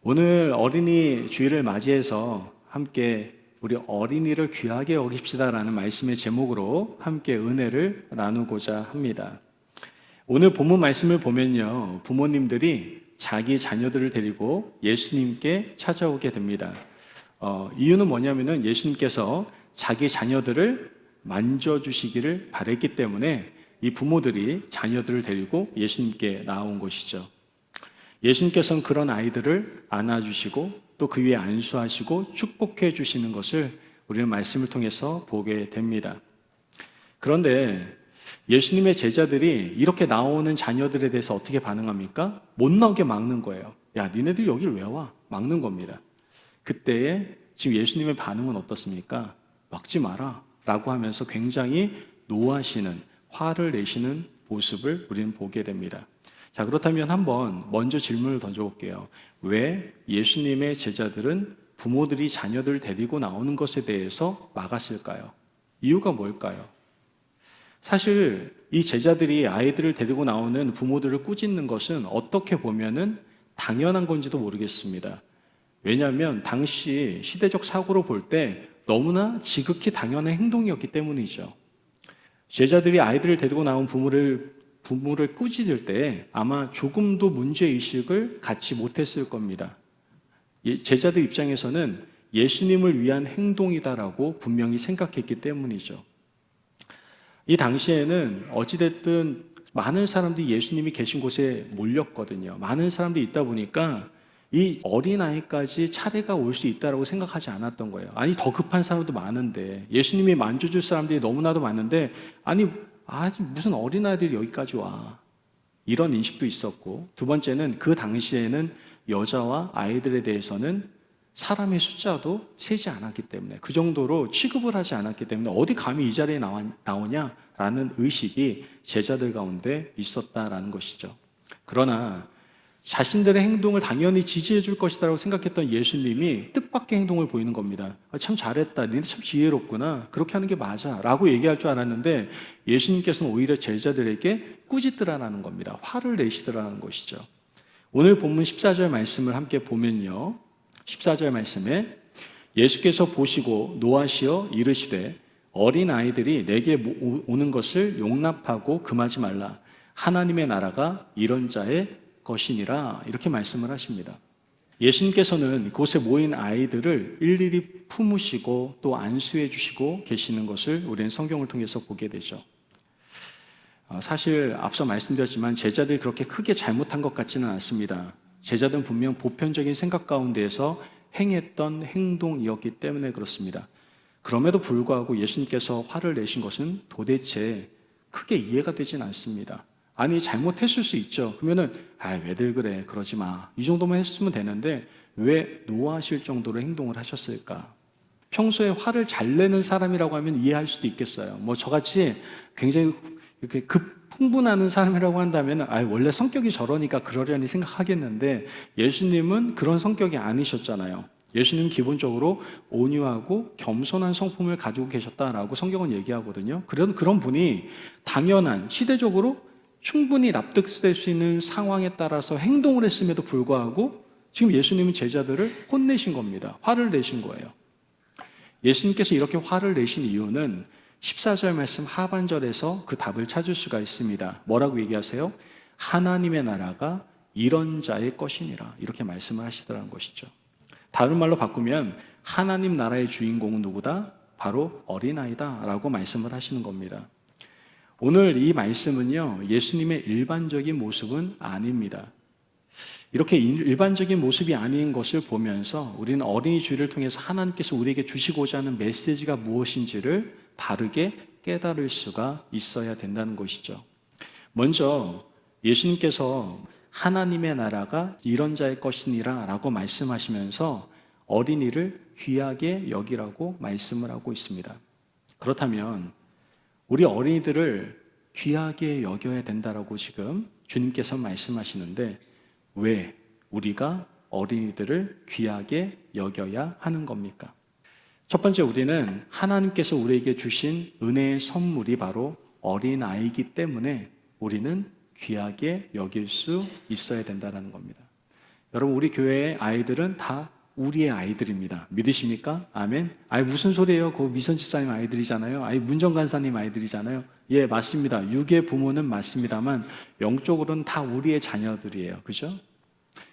오늘 어린이 주일을 맞이해서 함께 우리 어린이를 귀하게 여깁시다라는 말씀의 제목으로 함께 은혜를 나누고자 합니다. 오늘 본문 말씀을 보면요, 부모님들이 자기 자녀들을 데리고 예수님께 찾아오게 됩니다. 이유는 뭐냐면은 예수님께서 자기 자녀들을 만져주시기를 바랬기 때문에 이 부모들이 자녀들을 데리고 예수님께 나온 것이죠. 예수님께서는 그런 아이들을 안아주시고 또 그 위에 안수하시고 축복해 주시는 것을 우리는 말씀을 통해서 보게 됩니다. 그런데 예수님의 제자들이 이렇게 나오는 자녀들에 대해서 어떻게 반응합니까? 못 나오게 막는 거예요. 야, 니네들 여길 왜 와? 막는 겁니다. 그때에 지금 예수님의 반응은 어떻습니까? 막지 마라 라고 하면서 굉장히 노하시는, 화를 내시는 모습을 우리는 보게 됩니다. 자, 그렇다면 한번 먼저 질문을 던져볼게요. 왜 예수님의 제자들은 부모들이 자녀들을 데리고 나오는 것에 대해서 막았을까요? 이유가 뭘까요? 사실 이 제자들이 아이들을 데리고 나오는 부모들을 꾸짖는 것은 어떻게 보면은 당연한 건지도 모르겠습니다. 왜냐하면 당시 시대적 사고로 볼 때 너무나 지극히 당연한 행동이었기 때문이죠. 제자들이 아이들을 데리고 나온 부모를 꾸짖을 때 아마 조금도 문제의식을 갖지 못했을 겁니다. 제자들 입장에서는 예수님을 위한 행동이다라고 분명히 생각했기 때문이죠. 이 당시에는 어찌됐든 많은 사람들이 예수님이 계신 곳에 몰렸거든요. 많은 사람들이 있다 보니까 이 어린아이까지 차례가 올 수 있다고 생각하지 않았던 거예요. 아니, 더 급한 사람도 많은데, 예수님이 만져줄 사람들이 너무나도 많은데, 아니, 무슨 어린아이들이 여기까지 와. 이런 인식도 있었고, 두 번째는 그 당시에는 여자와 아이들에 대해서는 사람의 숫자도 세지 않았기 때문에, 그 정도로 취급을 하지 않았기 때문에 어디 감히 이 자리에 나오냐라는 의식이 제자들 가운데 있었다라는 것이죠. 그러나 자신들의 행동을 당연히 지지해 줄 것이라고 생각했던 예수님이 뜻밖의 행동을 보이는 겁니다. 참 잘했다. 너네 참 지혜롭구나. 그렇게 하는 게 맞아. 라고 얘기할 줄 알았는데 예수님께서는 오히려 제자들에게 꾸짖더라라는 겁니다. 화를 내시더라는 것이죠. 오늘 본문 14절 말씀을 함께 보면요. 14절 말씀에 예수께서 보시고 노하시어 이르시되 어린 아이들이 내게 오는 것을 용납하고 금하지 말라. 하나님의 나라가 이런 자의 것이니라, 이렇게 말씀을 하십니다. 예수님께서는 그곳에 모인 아이들을 일일이 품으시고 또 안수해 주시고 계시는 것을 우리는 성경을 통해서 보게 되죠. 사실 앞서 말씀드렸지만 제자들이 그렇게 크게 잘못한 것 같지는 않습니다. 제자들은 분명 보편적인 생각 가운데에서 행했던 행동이었기 때문에 그렇습니다. 그럼에도 불구하고 예수님께서 화를 내신 것은 도대체 크게 이해가 되진 않습니다. 아니, 잘못했을 수 있죠. 그러면은 왜들 그래, 그러지 마, 이 정도만 했으면 되는데 왜 노하실 정도로 행동을 하셨을까? 평소에 화를 잘 내는 사람이라고 하면 이해할 수도 있겠어요. 뭐 저같이 굉장히 이렇게 흥분하는 사람이라고 한다면 원래 성격이 저러니까 그러려니 생각하겠는데, 예수님은 그런 성격이 아니셨잖아요. 예수님은 기본적으로 온유하고 겸손한 성품을 가지고 계셨다라고 성경은 얘기하거든요. 그런 분이 당연한, 시대적으로 충분히 납득될 수 있는 상황에 따라서 행동을 했음에도 불구하고 지금 예수님은 제자들을 혼내신 겁니다. 화를 내신 거예요. 예수님께서 이렇게 화를 내신 이유는 14절 말씀 하반절에서 그 답을 찾을 수가 있습니다. 뭐라고 얘기하세요? 하나님의 나라가 이런 자의 것이니라, 이렇게 말씀을 하시더라는 것이죠. 다른 말로 바꾸면 하나님 나라의 주인공은 누구다? 바로 어린아이다 라고 말씀을 하시는 겁니다. 오늘 이 말씀은요, 예수님의 일반적인 모습은 아닙니다. 이렇게 일반적인 모습이 아닌 것을 보면서 우리는 어린이 주일을 통해서 하나님께서 우리에게 주시고자 하는 메시지가 무엇인지를 바르게 깨달을 수가 있어야 된다는 것이죠. 먼저 예수님께서 하나님의 나라가 이런 자의 것이니라 라고 말씀하시면서 어린이를 귀하게 여기라고 말씀을 하고 있습니다. 그렇다면 우리 어린이들을 귀하게 여겨야 된다라고 지금 주님께서 말씀하시는데 왜 우리가 어린이들을 귀하게 여겨야 하는 겁니까? 첫 번째, 우리는 하나님께서 우리에게 주신 은혜의 선물이 바로 어린아이이기 때문에 우리는 귀하게 여길 수 있어야 된다는 겁니다. 여러분, 우리 교회의 아이들은 다 우리의 아이들입니다. 믿으십니까? 아멘. 아니, 무슨 소리예요? 그 미선 집사님 아이들이잖아요. 아니, 문정 간사님 아이들이잖아요. 예, 맞습니다. 육의 부모는 맞습니다만 영적으로는 다 우리의 자녀들이에요. 그죠?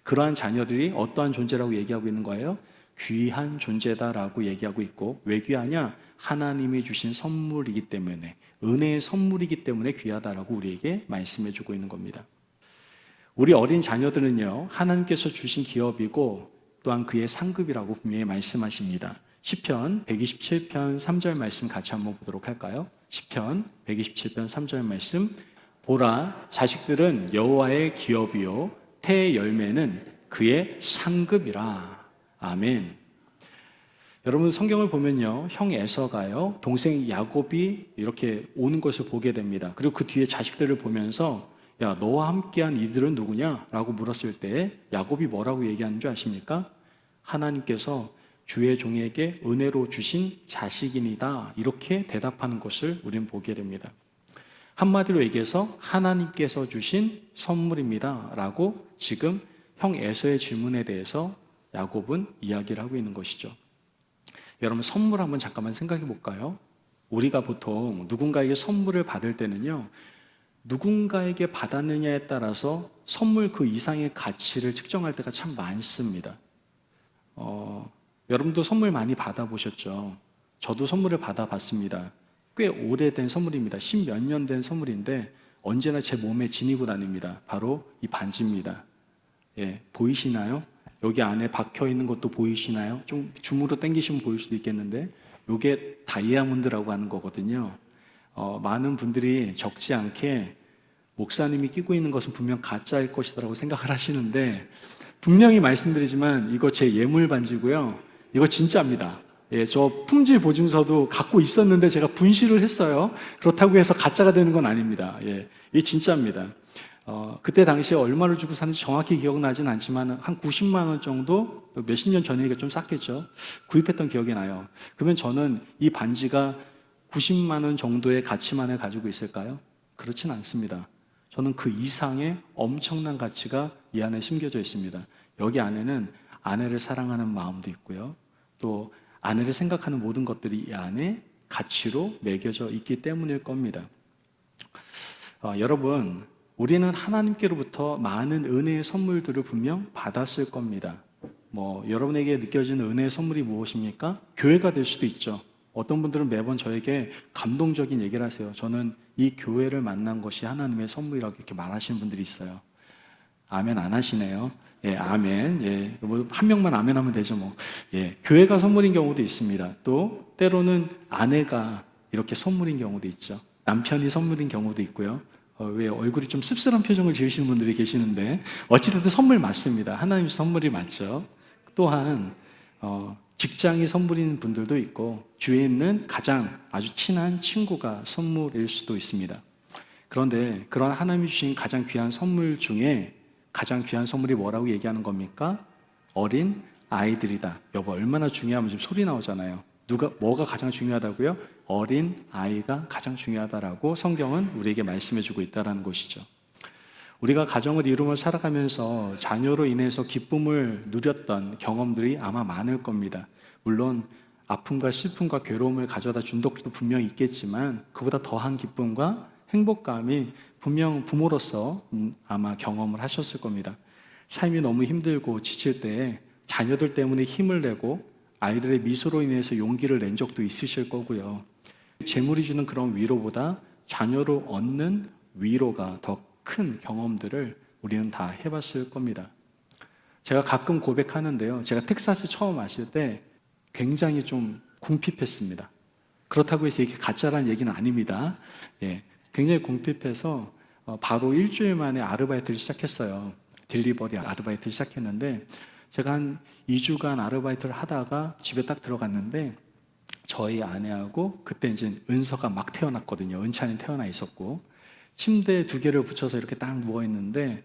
그러한 자녀들이 어떠한 존재라고 얘기하고 있는 거예요? 귀한 존재다라고 얘기하고 있고, 왜 귀하냐? 하나님이 주신 선물이기 때문에, 은혜의 선물이기 때문에 귀하다라고 우리에게 말씀해주고 있는 겁니다. 우리 어린 자녀들은요, 하나님께서 주신 기업이고 또한 그의 상급이라고 분명히 말씀하십니다. 시편 127편 3절 말씀 같이 한번 보도록 할까요? 시편 127편 3절 말씀, 보라, 자식들은 여호와의 기업이요 태의 열매는 그의 상급이라. 아멘. 여러분, 성경을 보면요, 형 에서가요 동생 야곱이 이렇게 오는 것을 보게 됩니다. 그리고 그 뒤에 자식들을 보면서 야, 너와 함께한 이들은 누구냐? 라고 물었을 때 야곱이 뭐라고 얘기하는 줄 아십니까? 하나님께서 주의 종에게 은혜로 주신 자식이니다, 이렇게 대답하는 것을 우리는 보게 됩니다. 한마디로 얘기해서 하나님께서 주신 선물입니다 라고 지금 형 에서의 질문에 대해서 야곱은 이야기를 하고 있는 것이죠. 여러분, 선물 한번 잠깐만 생각해 볼까요? 우리가 보통 누군가에게 선물을 받을 때는요, 누군가에게 받았느냐에 따라서 선물 그 이상의 가치를 측정할 때가 참 많습니다. 여러분도 선물 많이 받아보셨죠? 저도 선물을 받아봤습니다. 꽤 오래된 선물입니다. 10몇 년 된 선물인데 언제나 제 몸에 지니고 다닙니다. 바로 이 반지입니다. 예, 보이시나요? 여기 안에 박혀 있는 것도 보이시나요? 좀 줌으로 당기시면 보일 수도 있겠는데 이게 다이아몬드라고 하는 거거든요. 많은 분들이 적지 않게 목사님이 끼고 있는 것은 분명 가짜일 것이라고 생각을 하시는데, 분명히 말씀드리지만 이거 제 예물 반지고요. 이거 진짜입니다. 예, 저 품질 보증서도 갖고 있었는데 제가 분실을 했어요. 그렇다고 해서 가짜가 되는 건 아닙니다. 예, 이게 진짜입니다. 그때 당시에 얼마를 주고 샀는지 정확히 기억나진 않지만 한 90만 원 정도, 몇십 년 전이니까 좀 쌌겠죠. 구입했던 기억이 나요. 그러면 저는 이 반지가 90만 원 정도의 가치만을 가지고 있을까요? 그렇진 않습니다. 저는 그 이상의 엄청난 가치가 이 안에 숨겨져 있습니다. 여기 안에는 아내를 사랑하는 마음도 있고요. 또 아내를 생각하는 모든 것들이 이 안에 가치로 매겨져 있기 때문일 겁니다. 여러분, 우리는 하나님께로부터 많은 은혜의 선물들을 분명 받았을 겁니다. 여러분에게 느껴지는 은혜의 선물이 무엇입니까? 교회가 될 수도 있죠. 어떤 분들은 매번 저에게 감동적인 얘기를 하세요. 저는 이 교회를 만난 것이 하나님의 선물이라고 이렇게 말하시는 분들이 있어요. 아멘 안 하시네요. 예, 아멘. 예, 한 명만 아멘 하면 되죠, 뭐. 예, 교회가 선물인 경우도 있습니다. 또, 때로는 아내가 이렇게 선물인 경우도 있죠. 남편이 선물인 경우도 있고요. 왜 얼굴이 좀 씁쓸한 표정을 지으시는 분들이 계시는데, 어찌됐든 선물 맞습니다. 하나님 선물이 맞죠. 또한, 직장이 선물인 분들도 있고 주위에 있는 가장 아주 친한 친구가 선물일 수도 있습니다. 그런데 그런 하나님이 주신 가장 귀한 선물 중에 가장 귀한 선물이 뭐라고 얘기하는 겁니까? 어린 아이들이다. 여보, 얼마나 중요하면 지금 소리 나오잖아요. 뭐가 가장 중요하다고요? 어린 아이가 가장 중요하다라고 성경은 우리에게 말씀해주고 있다는 것이죠. 우리가 가정을 이루며 살아가면서 자녀로 인해서 기쁨을 누렸던 경험들이 아마 많을 겁니다. 물론 아픔과 슬픔과 괴로움을 가져다 준 적도 분명히 있겠지만 그보다 더한 기쁨과 행복감이 분명 부모로서 아마 경험을 하셨을 겁니다. 삶이 너무 힘들고 지칠 때 자녀들 때문에 힘을 내고 아이들의 미소로 인해서 용기를 낸 적도 있으실 거고요. 재물이 주는 그런 위로보다 자녀로 얻는 위로가 더 큰 경험들을 우리는 다 해봤을 겁니다. 제가 가끔 고백하는데요. 제가 텍사스 처음 왔을 때 굉장히 좀 궁핍했습니다. 그렇다고 해서 이게 가짜라는 얘기는 아닙니다. 예, 굉장히 궁핍해서 바로 일주일 만에 아르바이트를 시작했어요. 딜리버리 아르바이트를 시작했는데 제가 한 2주간 아르바이트를 하다가 집에 딱 들어갔는데 저희 아내하고 그때 이제 은서가 막 태어났거든요. 은찬이 태어나 있었고 침대 2개를 붙여서 이렇게 딱 누워있는데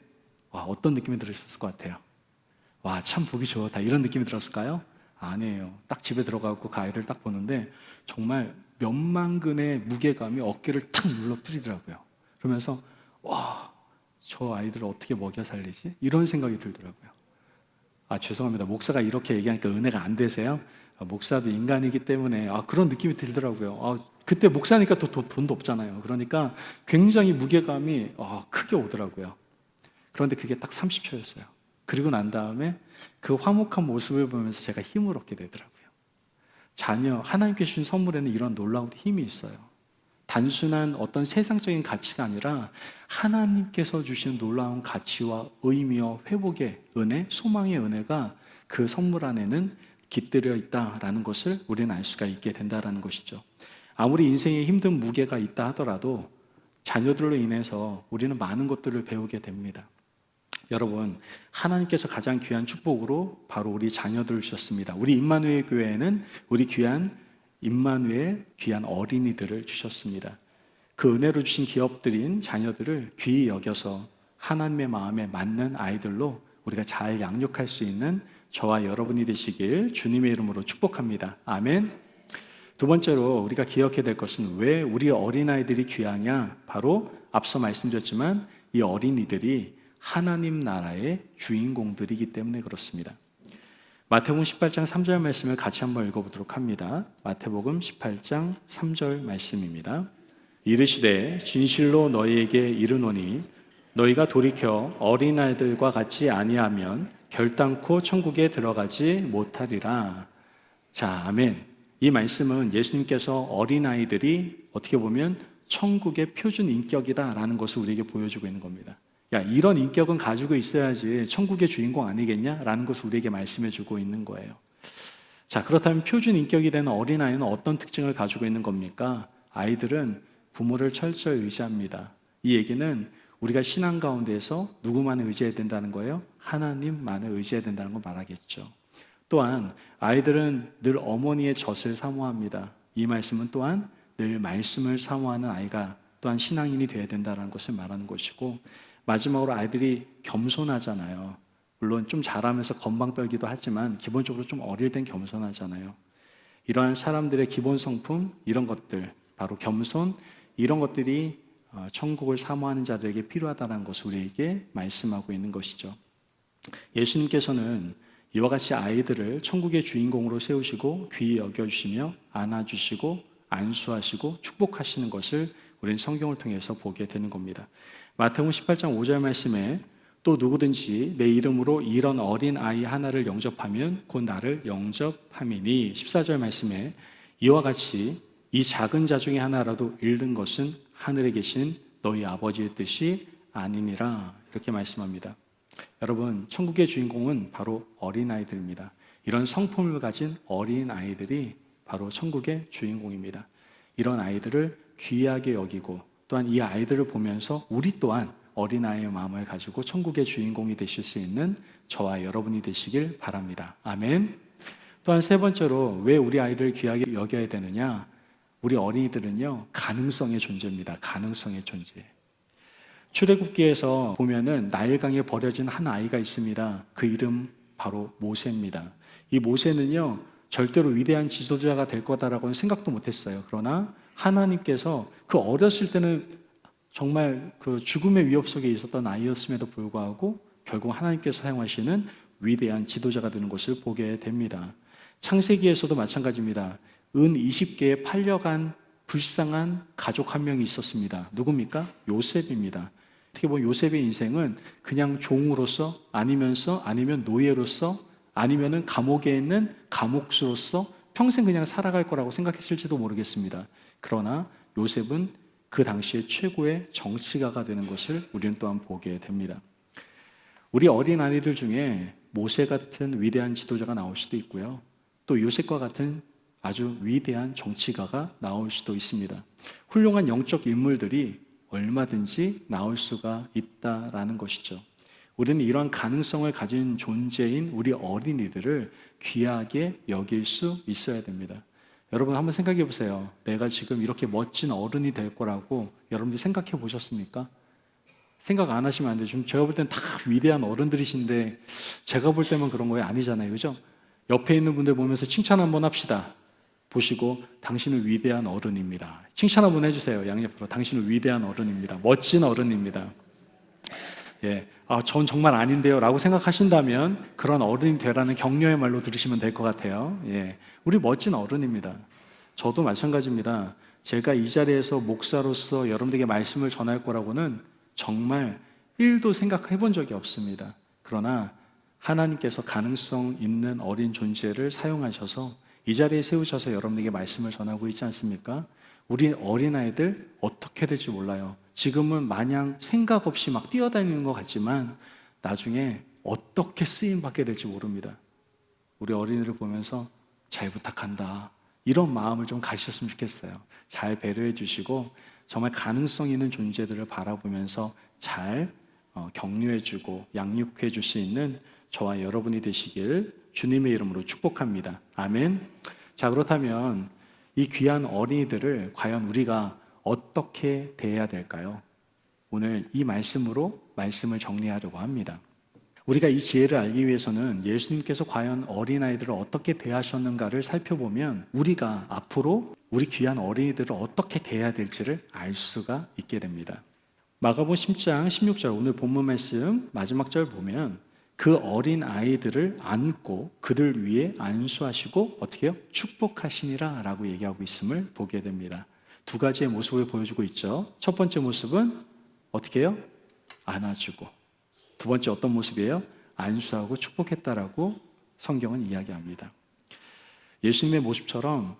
와, 어떤 느낌이 들으셨을 것 같아요? 와, 참 보기 좋다 이런 느낌이 들었을까요? 아니에요. 딱 집에 들어가고 그 아이들 딱 보는데 정말 몇만 근의 무게감이 어깨를 탁 눌러뜨리더라고요. 그러면서 와, 저 아이들을 어떻게 먹여 살리지? 이런 생각이 들더라고요. 죄송합니다. 목사가 이렇게 얘기하니까 은혜가 안 되세요? 목사도 인간이기 때문에 그런 느낌이 들더라고요. 그때 목사니까 또 돈도 없잖아요. 그러니까 굉장히 무게감이 크게 오더라고요. 그런데 그게 딱 30초였어요. 그리고 난 다음에 그 화목한 모습을 보면서 제가 힘을 얻게 되더라고요. 하나님께 주신 선물에는 이런 놀라운 힘이 있어요. 단순한 어떤 세상적인 가치가 아니라 하나님께서 주신 놀라운 가치와 의미와 회복의 은혜, 소망의 은혜가 그 선물 안에는 깃들여 있다라는 것을 우리는 알 수가 있게 된다라는 것이죠. 아무리 인생에 힘든 무게가 있다 하더라도 자녀들로 인해서 우리는 많은 것들을 배우게 됩니다. 여러분, 하나님께서 가장 귀한 축복으로 바로 우리 자녀들을 주셨습니다. 우리 임마누엘 교회에는 우리 귀한 어린이들을 주셨습니다. 그 은혜로 주신 기업들인 자녀들을 귀히 여겨서 하나님의 마음에 맞는 아이들로 우리가 잘 양육할 수 있는 저와 여러분이 되시길 주님의 이름으로 축복합니다. 아멘. 두 번째로 우리가 기억해야 될 것은 왜 우리 어린아이들이 귀하냐? 바로 앞서 말씀드렸지만 이 어린이들이 하나님 나라의 주인공들이기 때문에 그렇습니다. 마태복음 18장 3절 말씀을 같이 한번 읽어보도록 합니다. 마태복음 18장 3절 말씀입니다. 이르시되 진실로 너희에게 이르노니 너희가 돌이켜 어린아이들과 같이 아니하면 결단코 천국에 들어가지 못하리라. 자, 아멘. 이 말씀은 예수님께서 어린아이들이 어떻게 보면 천국의 표준 인격이다라는 것을 우리에게 보여주고 있는 겁니다. 이런 인격은 가지고 있어야지 천국의 주인공 아니겠냐라는 것을 우리에게 말씀해주고 있는 거예요. 자, 그렇다면 표준 인격이 되는 어린아이는 어떤 특징을 가지고 있는 겁니까? 아이들은 부모를 철저히 의지합니다. 이 얘기는 우리가 신앙 가운데에서 누구만을 의지해야 된다는 거예요? 하나님만을 의지해야 된다는 걸 말하겠죠. 또한 아이들은 늘 어머니의 젖을 사모합니다. 이 말씀은 또한 늘 말씀을 사모하는 아이가 또한 신앙인이 되어야 된다는 것을 말하는 것이고, 마지막으로 아이들이 겸손하잖아요. 물론 좀 자라면서 건방 떨기도 하지만 기본적으로 좀 어릴 땐 겸손하잖아요. 이러한 사람들의 기본 성품, 이런 것들, 바로 겸손, 이런 것들이 천국을 사모하는 자들에게 필요하다는 것을 우리에게 말씀하고 있는 것이죠. 예수님께서는 이와 같이 아이들을 천국의 주인공으로 세우시고 귀히 여겨주시며 안아주시고 안수하시고 축복하시는 것을 우리는 성경을 통해서 보게 되는 겁니다. 마태복음 18장 5절 말씀에 또 누구든지 내 이름으로 이런 어린 아이 하나를 영접하면 곧 나를 영접함이니. 14절 말씀에 이와 같이 이 작은 자 중에 하나라도 잃는 것은 하늘에 계신 너희 아버지의 뜻이 아니니라. 이렇게 말씀합니다. 여러분, 천국의 주인공은 바로 어린아이들입니다. 이런 성품을 가진 어린아이들이 바로 천국의 주인공입니다. 이런 아이들을 귀하게 여기고 또한 이 아이들을 보면서 우리 또한 어린아이의 마음을 가지고 천국의 주인공이 되실 수 있는 저와 여러분이 되시길 바랍니다. 아멘. 또한 세 번째로 왜 우리 아이들을 귀하게 여겨야 되느냐? 우리 어린이들은요, 가능성의 존재입니다. 가능성의 존재. 출애굽기에서 보면은 나일강에 버려진 한 아이가 있습니다. 그 이름 바로 모세입니다. 이 모세는요, 절대로 위대한 지도자가 될 거다라고는 생각도 못했어요. 그러나 하나님께서 그 어렸을 때는 정말 그 죽음의 위협 속에 있었던 아이였음에도 불구하고 결국 하나님께서 사용하시는 위대한 지도자가 되는 것을 보게 됩니다. 창세기에서도 마찬가지입니다. 은 20개에 팔려간 불쌍한 가족 한 명이 있었습니다. 누굽니까? 요셉입니다. 어떻게 보면 요셉의 인생은 그냥 종으로서 아니면 노예로서 아니면은 감옥에 있는 감옥수로서 평생 그냥 살아갈 거라고 생각했을지도 모르겠습니다. 그러나 요셉은 그 당시에 최고의 정치가가 되는 것을 우리는 또한 보게 됩니다. 우리 어린 아이들 중에 모세 같은 위대한 지도자가 나올 수도 있고요. 또 요셉과 같은 아주 위대한 정치가가 나올 수도 있습니다. 훌륭한 영적 인물들이 얼마든지 나올 수가 있다라는 것이죠. 우리는 이러한 가능성을 가진 존재인 우리 어린이들을 귀하게 여길 수 있어야 됩니다. 여러분 한번 생각해 보세요. 내가 지금 이렇게 멋진 어른이 될 거라고 여러분들 생각해 보셨습니까? 생각 안 하시면 안 돼요. 지금 제가 볼 땐 다 위대한 어른들이신데 제가 볼 때만 그런 거예요? 아니잖아요. 그죠? 옆에 있는 분들 보면서 칭찬 한번 합시다. 보시고 당신은 위대한 어른입니다. 칭찬 한번 해주세요. 양옆으로. 당신은 위대한 어른입니다. 멋진 어른입니다. 예, 전 정말 아닌데요 라고 생각하신다면 그런 어른이 되라는 격려의 말로 들으시면 될 것 같아요. 예, 우리 멋진 어른입니다. 저도 마찬가지입니다. 제가 이 자리에서 목사로서 여러분들에게 말씀을 전할 거라고는 정말 1도 생각해 본 적이 없습니다. 그러나 하나님께서 가능성 있는 어린 존재를 사용하셔서 이 자리에 세우셔서 여러분에게 말씀을 전하고 있지 않습니까? 우리 어린아이들 어떻게 될지 몰라요. 지금은 마냥 생각 없이 막 뛰어다니는 것 같지만 나중에 어떻게 쓰임받게 될지 모릅니다. 우리 어린이를 보면서 잘 부탁한다, 이런 마음을 좀 가지셨으면 좋겠어요. 잘 배려해 주시고 정말 가능성 있는 존재들을 바라보면서 잘 격려해 주고 양육해 줄 수 있는 저와 여러분이 되시길 주님의 이름으로 축복합니다. 아멘. 자, 그렇다면 이 귀한 어린이들을 과연 우리가 어떻게 대해야 될까요? 오늘 이 말씀으로 말씀을 정리하려고 합니다. 우리가 이 지혜를 알기 위해서는 예수님께서 과연 어린아이들을 어떻게 대하셨는가를 살펴보면 우리가 앞으로 우리 귀한 어린이들을 어떻게 대해야 될지를 알 수가 있게 됩니다. 마가복음 10장 16절 오늘 본문 말씀 마지막 절 보면 그 어린 아이들을 안고 그들 위에 안수하시고 어떻게 해요? 축복하시니라 라고 얘기하고 있음을 보게 됩니다. 두 가지의 모습을 보여주고 있죠. 첫 번째 모습은 어떻게 해요? 안아주고, 두 번째 어떤 모습이에요? 안수하고 축복했다라고 성경은 이야기합니다. 예수님의 모습처럼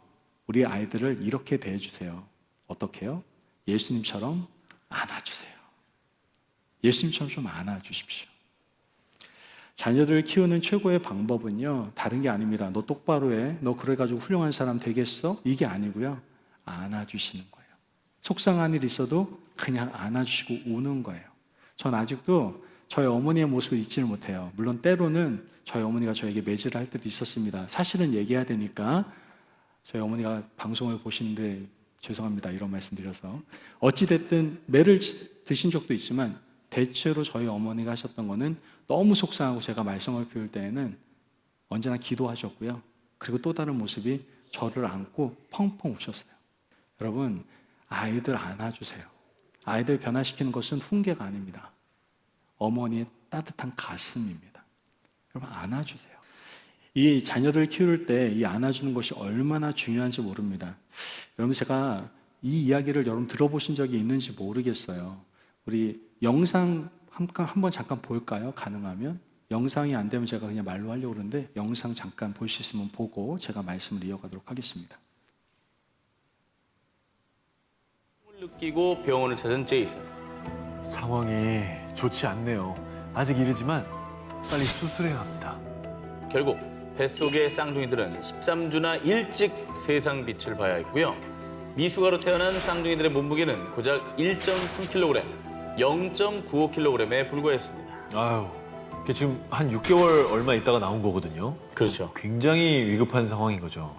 우리 아이들을 이렇게 대해주세요. 어떻게 해요? 예수님처럼 안아주세요. 예수님처럼 좀 안아주십시오. 자녀들을 키우는 최고의 방법은요, 다른 게 아닙니다. 너 똑바로 해, 너 그래가지고 훌륭한 사람 되겠어? 이게 아니고요, 안아주시는 거예요. 속상한 일 있어도 그냥 안아주시고 우는 거예요. 전 아직도 저희 어머니의 모습을 잊지를 못해요. 물론 때로는 저희 어머니가 저에게 매질을 할 때도 있었습니다. 사실은 얘기해야 되니까. 저희 어머니가 방송을 보시는데 죄송합니다, 이런 말씀 드려서. 어찌됐든 매를 드신 적도 있지만 대체로 저희 어머니가 하셨던 거는 너무 속상하고 제가 말썽을 피울 때에는 언제나 기도하셨고요. 그리고 또 다른 모습이 저를 안고 펑펑 우셨어요. 여러분, 아이들 안아주세요. 아이들 변화시키는 것은 훈계가 아닙니다. 어머니의 따뜻한 가슴입니다. 여러분, 안아주세요. 이 자녀들을 키울 때 이 안아주는 것이 얼마나 중요한지 모릅니다. 여러분, 제가 이 이야기를 여러분 들어보신 적이 있는지 모르겠어요. 우리 영상 한번 잠깐 볼까요? 가능하면. 영상이 안 되면 제가 그냥 말로 하려고 그러는데 영상 잠깐 볼 수 있으면 보고 제가 말씀을 이어가도록 하겠습니다. 느끼고 병원을 찾은 제이슨. 상황이 좋지 않네요. 아직 이르지만 빨리 수술해야 합니다. 결국 뱃속의 쌍둥이들은 13주나 일찍 세상 빛을 봐야 했고요. 미숙아로 태어난 쌍둥이들의 몸무게는 고작 1.3kg, 0.95kg에 불과했습니다. 아유, 이게 지금 한 6개월 얼마 있다가 나온 거거든요. 그렇죠. 굉장히 위급한 상황인 거죠.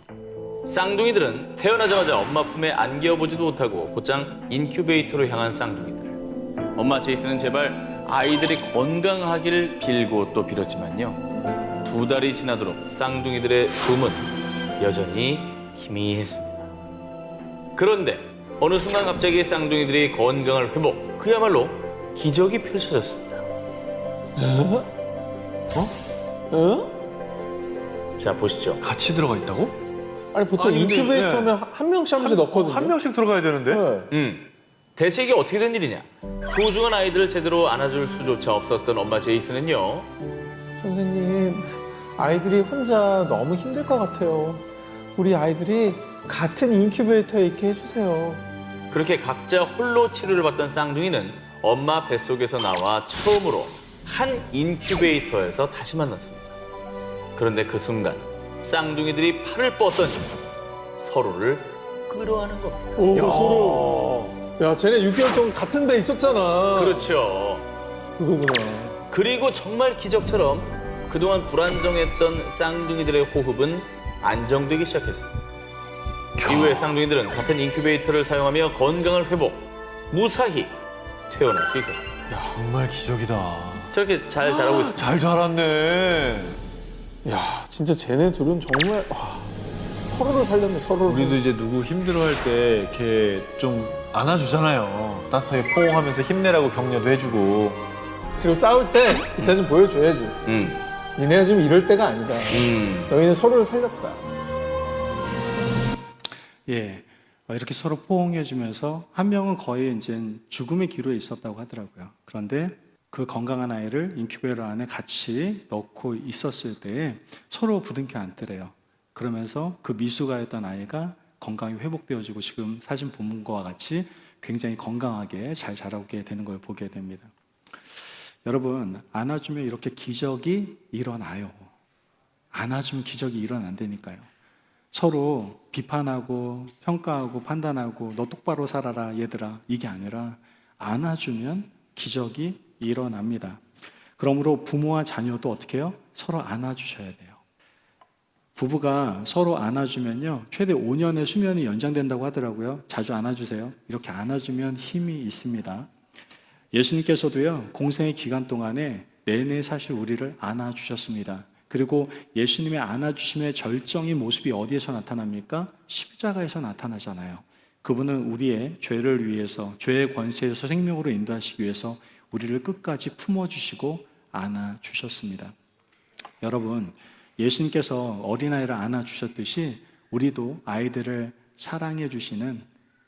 쌍둥이들은 태어나자마자 엄마 품에 안겨보지도 못하고 곧장 인큐베이터로 향한 쌍둥이들. 엄마 제이슨은 제발 아이들이 건강하길 빌고 또 빌었지만요. 2달이 지나도록 쌍둥이들의 숨은 여전히 희미했습니다. 그런데 어느 순간 갑자기 쌍둥이들이 건강을 회복, 그야말로 기적이 펼쳐졌습니다. 자, 보시죠. 같이 들어가 있다고? 아니 보통 아니, 근데, 인큐베이터면 한 명씩 한 번씩 넣거든요. 한 명씩 들어가야 되는데? 네. 대체 이게 어떻게 된 일이냐? 소중한 아이들을 제대로 안아줄 수조차 없었던 엄마 제이슨은요. 선생님, 아이들이 혼자 너무 힘들 것 같아요. 우리 아이들이 같은 인큐베이터에 있게 해주세요. 그렇게 각자 홀로 치료를 받던 쌍둥이는 엄마 뱃속에서 나와 처음으로 한 인큐베이터에서 다시 만났습니다. 그런데 그 순간 쌍둥이들이 팔을 뻗더니 서로를 끌어안은 겁니다. 오, 서로. 야, 쟤네 6개월 동안 같은 데 있었잖아. 그렇죠. 그거구나. 그리고 정말 기적처럼 그동안 불안정했던 쌍둥이들의 호흡은 안정되기 시작했습니다. 이후에 쌍둥이들은 같은 인큐베이터를 사용하며 건강을 회복, 무사히 퇴원할 수 있었습니다. 정말 기적이다. 저렇게 잘 자라고 있습니다. 잘 자랐네. 야, 진짜 쟤네 둘은 정말 서로를 살렸네, 서로를. 우리도 이제 누구 힘들어할 때 이렇게 좀 안아주잖아요. 따뜻하게 포옹하면서 힘내라고 격려도 해주고. 그리고 싸울 때 기사 좀 보여줘야지. 니네가 지금 이럴 때가 아니다. 너희는 서로를 살렸다. 예, 이렇게 서로 포옹해주면서 한 명은 거의 이제 죽음의 기로에 있었다고 하더라고요. 그런데 그 건강한 아이를 인큐베이터 안에 같이 넣고 있었을 때 서로 부둥켜 안더래요. 그러면서 그 미숙아였던 아이가 건강이 회복되어지고 지금 사진 본 것과 같이 굉장히 건강하게 잘 자라게 되는 걸 보게 됩니다. 여러분, 안아주면 이렇게 기적이 일어나요. 안아주면 기적이 일어난다니까요. 서로 비판하고 평가하고 판단하고 너 똑바로 살아라 얘들아 이게 아니라 안아주면 기적이 일어납니다. 그러므로 부모와 자녀도 어떻게 해요? 서로 안아주셔야 돼요. 부부가 서로 안아주면요 최대 5년의 수명이 연장된다고 하더라고요. 자주 안아주세요. 이렇게 안아주면 힘이 있습니다. 예수님께서도요 공생의 기간 동안에 내내 사실 우리를 안아주셨습니다. 그리고 예수님의 안아주심의 절정의 모습이 어디에서 나타납니까? 십자가에서 나타나잖아요. 그분은 우리의 죄를 위해서 죄의 권세에서 생명으로 인도하시기 위해서 우리를 끝까지 품어주시고 안아주셨습니다. 여러분, 예수님께서 어린아이를 안아주셨듯이 우리도 아이들을 사랑해 주시는,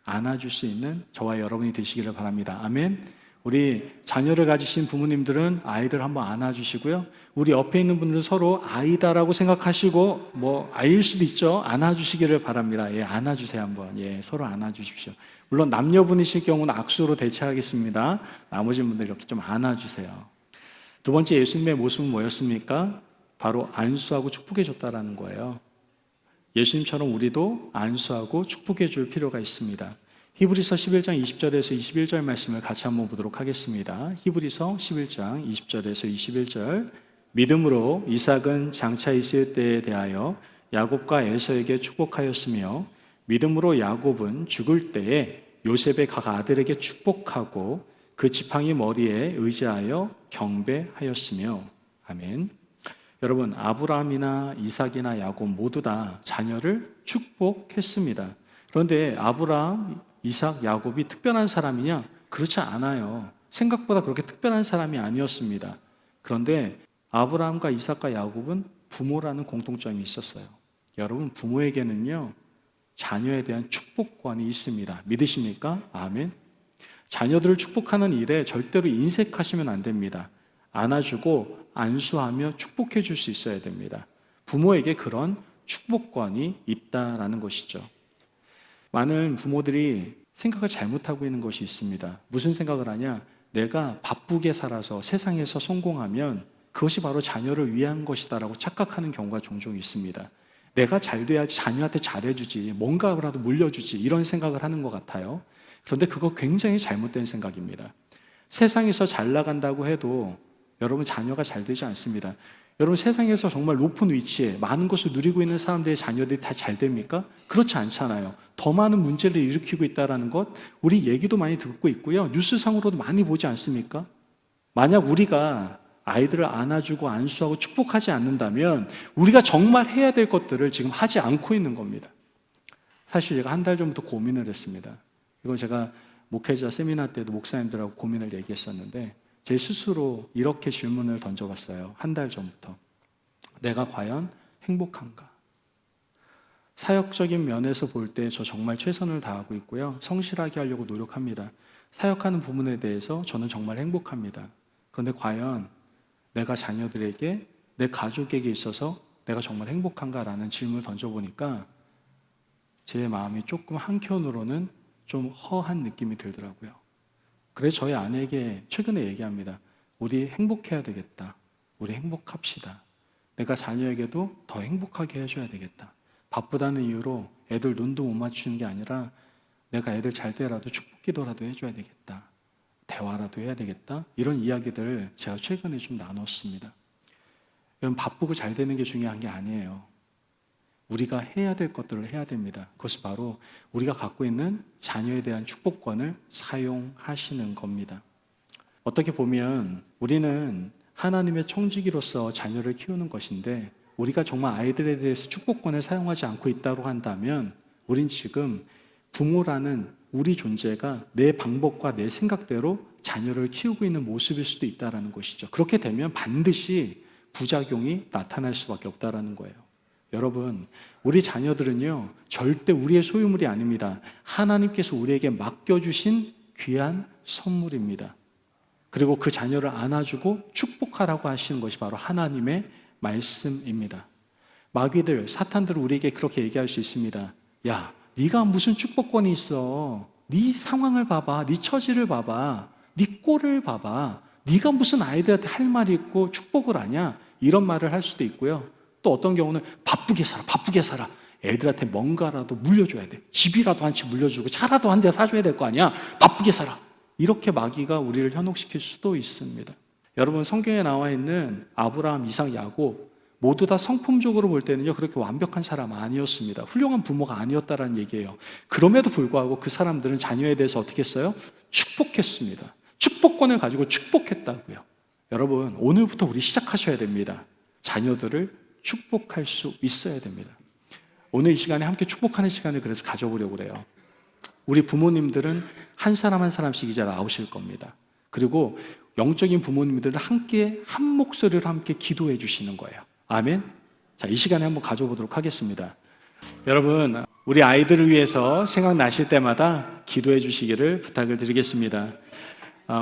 안아줄 수 있는 저와 여러분이 되시기를 바랍니다. 아멘. 우리 자녀를 가지신 부모님들은 아이들 한번 안아주시고요. 우리 옆에 있는 분들은 서로 아이다라고 생각하시고 뭐 아이일 수도 있죠. 안아주시기를 바랍니다. 예, 안아주세요 한번. 예, 서로 안아주십시오. 물론 남녀분이실 경우는 악수로 대체하겠습니다. 나머지 분들 이렇게 좀 안아주세요. 두 번째 예수님의 모습은 뭐였습니까? 바로 안수하고 축복해 줬다라는 거예요. 예수님처럼 우리도 안수하고 축복해 줄 필요가 있습니다. 히브리서 11장 20절에서 21절 말씀을 같이 한번 보도록 하겠습니다. 히브리서 11장 20절에서 21절. 믿음으로 이삭은 장차 있을 때에 대하여 야곱과 에서에게 축복하였으며 믿음으로 야곱은 죽을 때에 요셉의 각 아들에게 축복하고 그 지팡이 머리에 의지하여 경배하였으며. 아멘. 여러분, 아브라함이나 이삭이나 야곱 모두 다 자녀를 축복했습니다. 그런데 아브라함, 이삭, 야곱이 특별한 사람이냐? 그렇지 않아요. 생각보다 그렇게 특별한 사람이 아니었습니다. 그런데 아브라함과 이삭과 야곱은 부모라는 공통점이 있었어요. 여러분, 부모에게는요 자녀에 대한 축복권이 있습니다. 믿으십니까? 아멘. 자녀들을 축복하는 일에 절대로 인색하시면 안 됩니다. 안아주고 안수하며 축복해 줄 수 있어야 됩니다. 부모에게 그런 축복권이 있다라는 것이죠. 많은 부모들이 생각을 잘못하고 있는 것이 있습니다. 무슨 생각을 하냐? 내가 바쁘게 살아서 세상에서 성공하면 그것이 바로 자녀를 위한 것이다라고 착각하는 경우가 종종 있습니다. 내가 잘 돼야지 자녀한테 잘해주지, 뭔가라도 물려주지, 이런 생각을 하는 것 같아요. 그런데 그거 굉장히 잘못된 생각입니다. 세상에서 잘 나간다고 해도 여러분 자녀가 잘 되지 않습니다. 여러분, 세상에서 정말 높은 위치에 많은 것을 누리고 있는 사람들의 자녀들이 다 잘 됩니까? 그렇지 않잖아요. 더 많은 문제를 일으키고 있다는 것, 우리 얘기도 많이 듣고 있고요. 뉴스상으로도 많이 보지 않습니까? 만약 우리가 아이들을 안아주고 안수하고 축복하지 않는다면 우리가 정말 해야 될 것들을 지금 하지 않고 있는 겁니다. 사실 제가 한 달 전부터 고민을 했습니다. 이건 제가 목회자 세미나 때도 목사님들하고 고민을 얘기했었는데 제 스스로 이렇게 질문을 던져봤어요. 한 달 전부터. 내가 과연 행복한가? 사역적인 면에서 볼 때 저 정말 최선을 다하고 있고요. 성실하게 하려고 노력합니다. 사역하는 부분에 대해서 저는 정말 행복합니다. 그런데 과연 내가 자녀들에게, 내 가족에게 있어서 내가 정말 행복한가라는 질문을 던져보니까 제 마음이 조금 한켠으로는 좀 허한 느낌이 들더라고요. 그래서 저희 아내에게 최근에 얘기합니다. 우리 행복해야 되겠다. 우리 행복합시다. 내가 자녀에게도 더 행복하게 해줘야 되겠다. 바쁘다는 이유로 애들 눈도 못 맞추는 게 아니라 내가 애들 잘 때라도 축복 기도라도 해줘야 되겠다. 대화라도 해야 되겠다. 이런 이야기들을 제가 최근에 좀 나눴습니다. 여러분, 바쁘고 잘 되는 게 중요한 게 아니에요. 우리가 해야 될 것들을 해야 됩니다. 그것이 바로 우리가 갖고 있는 자녀에 대한 축복권을 사용하시는 겁니다. 어떻게 보면 우리는 하나님의 청지기로서 자녀를 키우는 것인데 우리가 정말 아이들에 대해서 축복권을 사용하지 않고 있다고 한다면 우린 지금 부모라는 우리 존재가 내 방법과 내 생각대로 자녀를 키우고 있는 모습일 수도 있다는 것이죠. 그렇게 되면 반드시 부작용이 나타날 수밖에 없다는 거예요. 여러분, 우리 자녀들은요, 절대 우리의 소유물이 아닙니다. 하나님께서 우리에게 맡겨주신 귀한 선물입니다. 그리고 그 자녀를 안아주고 축복하라고 하시는 것이 바로 하나님의 말씀입니다. 마귀들, 사탄들은 우리에게 그렇게 얘기할 수 있습니다. 야, 네가 무슨 축복권이 있어? 네 상황을 봐봐, 네 처지를 봐봐, 네 꼴을 봐봐. 네가 무슨 아이들한테 할 말이 있고 축복을 하냐? 이런 말을 할 수도 있고요. 또 어떤 경우는 바쁘게 살아, 바쁘게 살아. 애들한테 뭔가라도 물려줘야 돼. 집이라도 한 채 물려주고 차라도 한 대 사줘야 될 거 아니야. 바쁘게 살아. 이렇게 마귀가 우리를 현혹시킬 수도 있습니다. 여러분, 성경에 나와 있는 아브라함, 이삭, 야곱 모두 다 성품적으로 볼 때는요, 그렇게 완벽한 사람 아니었습니다. 훌륭한 부모가 아니었다라는 얘기예요. 그럼에도 불구하고 그 사람들은 자녀에 대해서 어떻게 했어요? 축복했습니다. 축복권을 가지고 축복했다고요. 여러분, 오늘부터 우리 시작하셔야 됩니다. 자녀들을 축복할 수 있어야 됩니다. 오늘 이 시간에 함께 축복하는 시간을 그래서 가져보려고 그래요. 우리 부모님들은 한 사람 한 사람씩 이제 나오실 겁니다. 그리고 영적인 부모님들은 함께 한 목소리로 함께 기도해 주시는 거예요. 아멘. 자, 이 시간에 한번 가져보도록 하겠습니다. 여러분, 우리 아이들을 위해서 생각나실 때마다 기도해 주시기를 부탁을 드리겠습니다.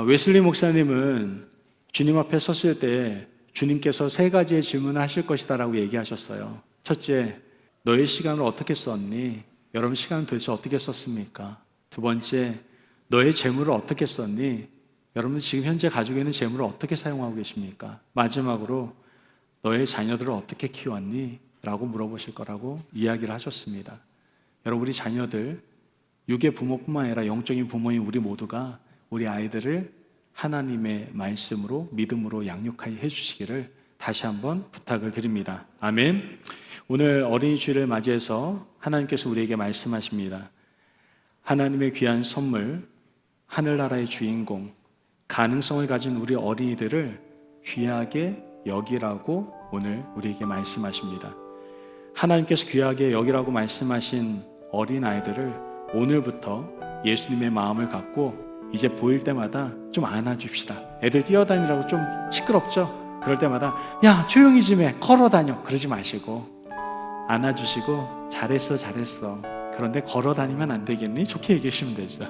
웨슬리 목사님은 주님 앞에 섰을 때 주님께서 3가지의 질문을 하실 것이다 라고 얘기하셨어요. 첫째, 너의 시간을 어떻게 썼니? 여러분, 시간은 도대체 어떻게 썼습니까? 두 번째, 너의 재물을 어떻게 썼니? 여러분, 지금 현재 가지고 있는 재물을 어떻게 사용하고 계십니까? 마지막으로, 너의 자녀들을 어떻게 키웠니? 라고 물어보실 거라고 이야기를 하셨습니다. 여러분, 우리 자녀들, 육의 부모뿐만 아니라 영적인 부모인 우리 모두가 우리 아이들을 하나님의 말씀으로, 믿음으로 양육하여 해주시기를 다시 한번 부탁을 드립니다. 아멘. 오늘 어린이 주일을 맞이해서 하나님께서 우리에게 말씀하십니다. 하나님의 귀한 선물, 하늘나라의 주인공, 가능성을 가진 우리 어린이들을 귀하게 여기라고 오늘 우리에게 말씀하십니다. 하나님께서 귀하게 여기라고 말씀하신 어린아이들을 오늘부터 예수님의 마음을 갖고 이제 보일 때마다 좀 안아줍시다. 애들 뛰어다니라고 좀 시끄럽죠? 그럴 때마다 야, 조용히 좀 해, 걸어다녀, 그러지 마시고 안아주시고 잘했어, 잘했어. 그런데 걸어다니면 안 되겠니? 좋게 얘기하시면 되죠.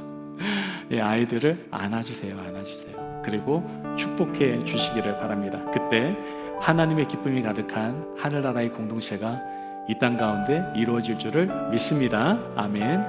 예, 아이들을 안아주세요, 안아주세요. 그리고 축복해 주시기를 바랍니다. 그때 하나님의 기쁨이 가득한 하늘나라의 공동체가 이 땅 가운데 이루어질 줄을 믿습니다. 아멘.